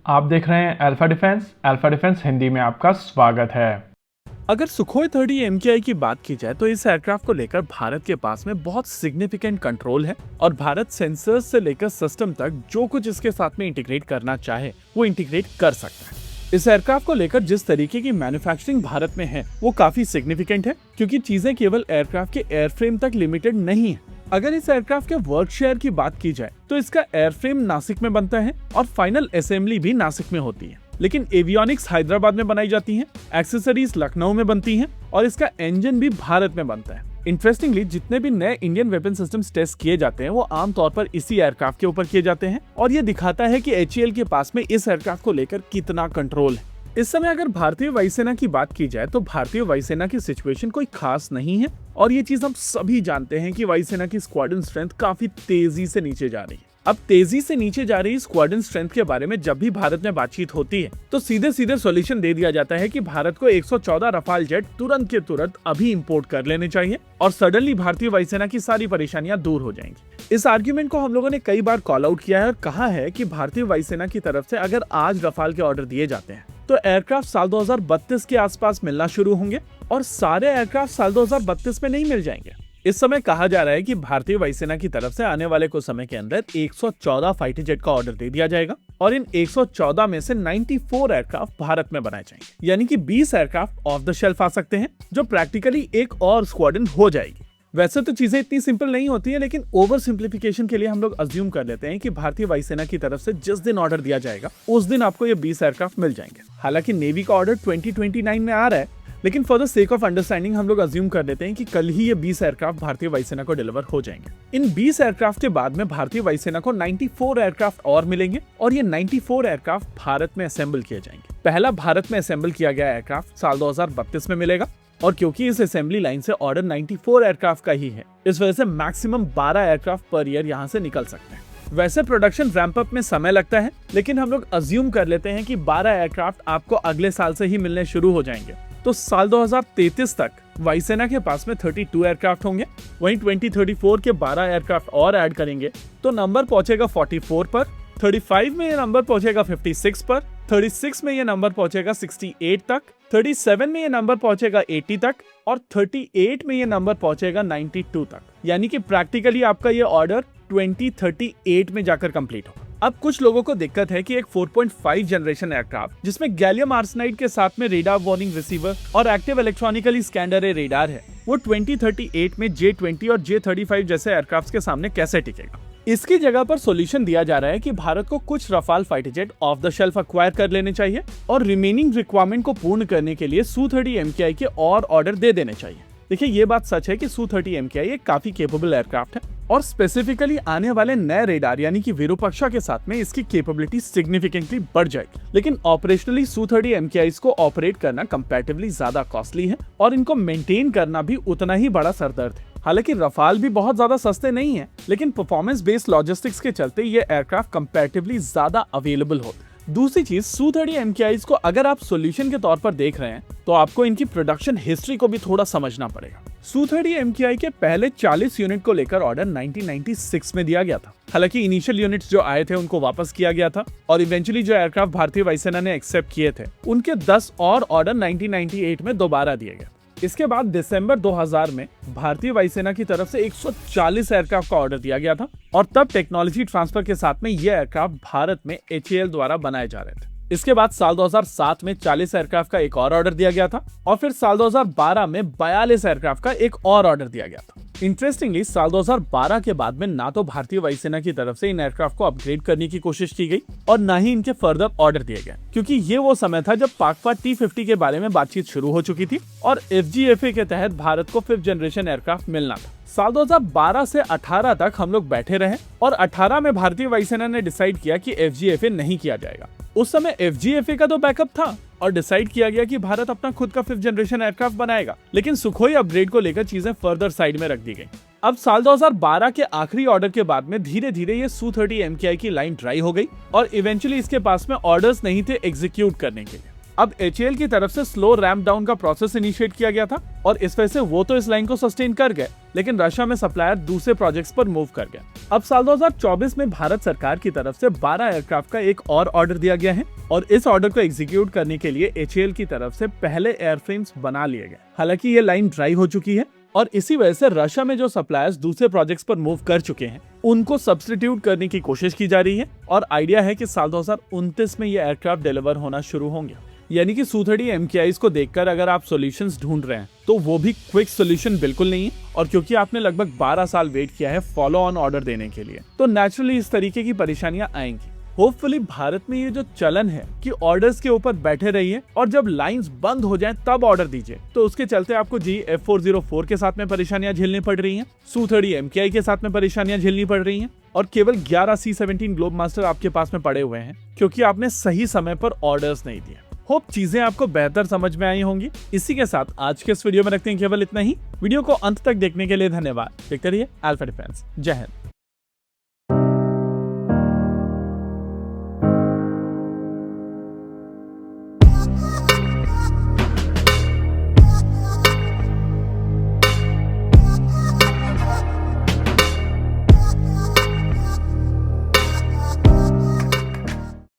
आप देख रहे हैं अल्फा डिफेंस हिंदी में आपका स्वागत है। अगर सुखोई 30 MKI की बात की जाए तो इस एयरक्राफ्ट को लेकर भारत के पास में बहुत सिग्निफिकेंट कंट्रोल है और भारत सेंसर्स से लेकर सिस्टम तक जो कुछ इसके साथ में इंटीग्रेट करना चाहे वो इंटीग्रेट कर सकता है। इस एयरक्राफ्ट को लेकर जिस तरीके की मैन्युफैक्चरिंग भारत में है वो काफी सिग्निफिकेंट है, क्योंकि चीजें केवल एयरक्राफ्ट के एयरफ्रेम तक लिमिटेड नहीं है। अगर इस एयरक्राफ्ट के वर्क शेयर की बात की जाए तो इसका एयरफ्रेम नासिक में बनता है और फाइनल असेंबली भी नासिक में होती है, लेकिन एवियोनिक्स हैदराबाद में बनाई जाती हैं, एक्सेसरीज लखनऊ में बनती हैं और इसका इंजन भी भारत में बनता है। इंटरेस्टिंगली, जितने भी नए इंडियन वेपन सिस्टम्स टेस्ट किए जाते हैं वो आमतौर पर इसी एयरक्राफ्ट के ऊपर किए जाते हैं और ये दिखाता है कि HAL के पास में इस एयरक्राफ्ट को लेकर कितना कंट्रोल है। इस समय अगर भारतीय वायुसेना की बात की जाए तो भारतीय वायुसेना की सिचुएशन कोई खास नहीं है और ये चीज हम सभी जानते हैं कि वायुसेना की स्क्वाड्रन स्ट्रेंथ काफी तेजी से नीचे जा रही है। अब तेजी से नीचे जा रही स्क्वाड्रन स्ट्रेंथ के बारे में जब भी भारत में बातचीत होती है तो सीधे सीधे सॉल्यूशन दे दिया जाता है कि भारत को 114 रफाल जेट तुरंत के तुरंत अभी इंपोर्ट कर लेने चाहिए और सडनली भारतीय वायुसेना की सारी परेशानियां दूर हो जाएंगी। इस आर्ग्यूमेंट को हम लोगों ने कई बार कॉल आउट किया है और कहा है कि भारतीय वायुसेना की तरफ से अगर आज रफाल के ऑर्डर दिए जाते हैं तो एयरक्राफ्ट साल 2032 के आसपास मिलना शुरू होंगे और सारे एयरक्राफ्ट साल 2032 में नहीं मिल जाएंगे। इस समय कहा जा रहा है कि भारतीय वायुसेना की तरफ से आने वाले कुछ समय के अंदर 114 फाइटर जेट का ऑर्डर दे दिया जाएगा और इन 114 में से 94 एयरक्राफ्ट भारत में बनाए जाएंगे, यानी कि 20 एयरक्राफ्ट ऑफ द शेल्फ आ सकते हैं, जो प्रैक्टिकली एक और स्क्वाड्रन हो जाएगी। वैसे तो चीजें इतनी सिंपल नहीं होती है, लेकिन ओवर सिंप्लीफिकेशन के लिए हम लोग अज्यूम कर लेते हैं कि भारतीय वायुसेना की तरफ से जिस दिन ऑर्डर दिया जाएगा उस दिन आपको ये 20 एयरक्राफ्ट मिल जाएंगे। हालांकि नेवी का ऑर्डर 2029 में आ रहा है, लेकिन for the sake of understanding हम लोग अज्यूम कर लेते हैं कि कल ही ये 20 एयरक्राफ्ट भारतीय वायुसेना को डिलीवर हो जाएंगे। इन 20 एयरक्राफ्ट के बाद में भारतीय वायुसेना को 94 एयरक्राफ्ट और मिलेंगे और ये 94 एयरक्राफ्ट भारत में असेंबल किए जाएंगे। पहला भारत में असेंबल किया गया एयरक्राफ्ट साल 2032 में मिलेगा और क्योंकि इस असेंबली लाइन से ऑर्डर 94 एयरक्राफ्ट का ही है, इस वजह से मैक्सिमम 12 एयरक्राफ्ट पर ईयर यहाँ से निकल सकते हैं। वैसे प्रोडक्शन रैंप अप में समय लगता है, लेकिन हम लोग अज्यूम कर लेते हैं कि 12 एयरक्राफ्ट आपको अगले साल से ही मिलने शुरू हो जाएंगे। तो साल 2033 तक वायुसेना के पास में 32 एयरक्राफ्ट होंगे, वहीं 2034 के 12 एयरक्राफ्ट और ऐड करेंगे तो नंबर पहुंचेगा 44 पर, 35 में ये नंबर पहुंचेगा 56 पर, 36 में ये नंबर पहुंचेगा 68 तक, 37 में ये नंबर पहुंचेगा 80 तक और 38 में ये नंबर पहुंचेगा 92 तक, यानी कि प्रैक्टिकली आपका ये ऑर्डर 2038 में जाकर कंप्लीट हो। अब कुछ लोगों को दिक्कत है कि एक 4.5 जनरेशन एयरक्राफ्ट जिसमें गैलियम आर्सेनाइड के साथ में रेडार वार्निंग रिसीवर और एक्टिव इलेक्ट्रॉनिकली स्कैंड अरे रेडार है, वो 2038 में J-20 और J-35 जैसे एयरक्राफ्ट के सामने कैसे टिकेगा। इसकी जगह पर सॉल्यूशन दिया जा रहा है कि भारत को कुछ Rafale fighter jet of the shelf acquire कर लेने चाहिए और रिमेनिंग रिक्वायरमेंट को पूर्ण करने के लिए Su-30 MKI के और ऑर्डर दे देने चाहिए। देखिए, ये बात सच है कि Su-30 MKI एक काफी कैपेबल एयरक्राफ्ट है और स्पेसिफिकली आने वाले नए रेडार यानी कि विरूपाक्षा के साथ में इसकी कैपेबिलिटी सिग्निफिकेंटली बढ़ जाएगी, लेकिन ऑपरेशनली Su-30 MKIs को ऑपरेट करना कंपैरेटिवली ज्यादा कॉस्टली है और इनको मेंटेन करना भी उतना ही बड़ा सरदर्द है। हालांकि रफाल भी बहुत ज्यादा सस्ते नहीं है, लेकिन परफॉर्मेंस बेस्ड लॉजिस्टिक्स के चलते ये एयरक्राफ्ट कंपैरेटिवली ज्यादा अवेलेबल होते हैं। दूसरी चीज, Su-30 MKIs को अगर आप सॉल्यूशन के तौर पर देख रहे हैं तो आपको इनकी प्रोडक्शन हिस्ट्री को भी थोड़ा समझना पड़ेगा। Su-30 MKI के पहले 40 यूनिट को लेकर ऑर्डर 1996 में दिया गया था। हालांकि इनिशियल यूनिट्स जो आए थे उनको वापस किया गया था और इवेंचुअली जो एयरक्राफ्ट भारतीय वायुसेना ने एक्सेप्ट किए थे उनके 10 और ऑर्डर 1998 में दोबारा दिए गए। इसके बाद दिसंबर 2000 में भारतीय वायुसेना की तरफ से 140 एयरक्राफ्ट का ऑर्डर दिया गया था और तब टेक्नोलॉजी ट्रांसफर के साथ में ये एयरक्राफ्ट भारत में HAL द्वारा बनाए जा रहे थे। इसके बाद साल 2007 में 40 एयरक्राफ्ट का एक और ऑर्डर दिया गया था और फिर साल 2012 में 42 एयरक्राफ्ट का एक और ऑर्डर दिया गया था। इंटरेस्टिंगली, साल 2012 के बाद में ना तो भारतीय वायुसेना की तरफ से इन एयरक्राफ्ट को अपग्रेड करने की कोशिश की गई और ना ही इनके फर्दर ऑर्डर दिए गए, क्योंकि ये वो समय था जब पाकपा T-50 के बारे में बातचीत शुरू हो चुकी थी और FGFA के तहत भारत को 5th जनरेशन एयरक्राफ्ट मिलना था। साल 2012 से 18 तक हम लोग बैठे रहे और 18 में भारतीय वायुसेना ने डिसाइड किया कि FGFA नहीं किया जाएगा। उस समय FGFA का तो बैकअप था और डिसाइड किया गया कि भारत अपना खुद का 5th जनरेशन एयरक्राफ्ट बनाएगा, लेकिन सुखोई अपग्रेड को लेकर चीजें फर्दर साइड में रख दी गई। अब साल 2012 के आखिरी ऑर्डर के बाद में धीरे धीरे ये Su-30 MKI की लाइन ड्राई हो गई और इवेंचुअली इसके पास में ऑर्डर्स नहीं थे एग्जीक्यूट करने के लिए। अब HAL की तरफ से स्लो रैम्प डाउन का प्रोसेस इनिशिएट किया गया था और इस वजह से वो तो इस लाइन को सस्टेन कर गए, लेकिन रशिया में सप्लायर दूसरे प्रोजेक्ट्स पर मूव कर गया। अब साल 2024 में भारत सरकार की तरफ से 12 एयरक्राफ्ट का एक और ऑर्डर दिया गया है और इस ऑर्डर को एग्जीक्यूट करने के लिए HAL की तरफ से पहले एयरफ्रेम्स बना लिए गए। हालांकि ये लाइन ड्राई हो चुकी है और इसी वजह से रशिया में जो सप्लायर्स दूसरे प्रोजेक्ट्स पर मूव कर चुके हैं उनको सब्स्टिट्यूट करने की कोशिश की जा रही है और आइडिया है कि साल 2029 में ये एयरक्राफ्ट डिलीवर होना शुरू होंगे। यानी कि Su-30 MKIs को देखकर अगर आप सॉल्यूशंस ढूंढ रहे हैं तो वो भी क्विक सॉल्यूशन बिल्कुल नहीं है, और क्योंकि आपने लगभग 12 साल वेट किया है फॉलो ऑन ऑर्डर देने के लिए, तो नेचुरली इस तरीके की परेशानियां आएंगी। होपफुली भारत में ये जो चलन है कि ऑर्डर्स के ऊपर बैठे रहिए और जब लाइंस बंद हो जाएं तब ऑर्डर दीजिए, तो उसके चलते आपको F404 के साथ में परेशानियां झेलनी पड़ रही हैं, Su-30 MKI के साथ में परेशानियां झेलनी पड़ रही हैं और केवल 11 C-17 ग्लोबमास्टर आपके पास में पड़े हुए हैं क्योंकि आपने सही समय पर ऑर्डर्स नहीं दिए। होप चीजें आपको बेहतर समझ में आई होंगी। इसी के साथ आज के इस वीडियो में रखते हैं केवल इतना ही। वीडियो को अंत तक देखने के लिए धन्यवाद। देखते रहिए अल्फा डिफेंस। जय हिंद।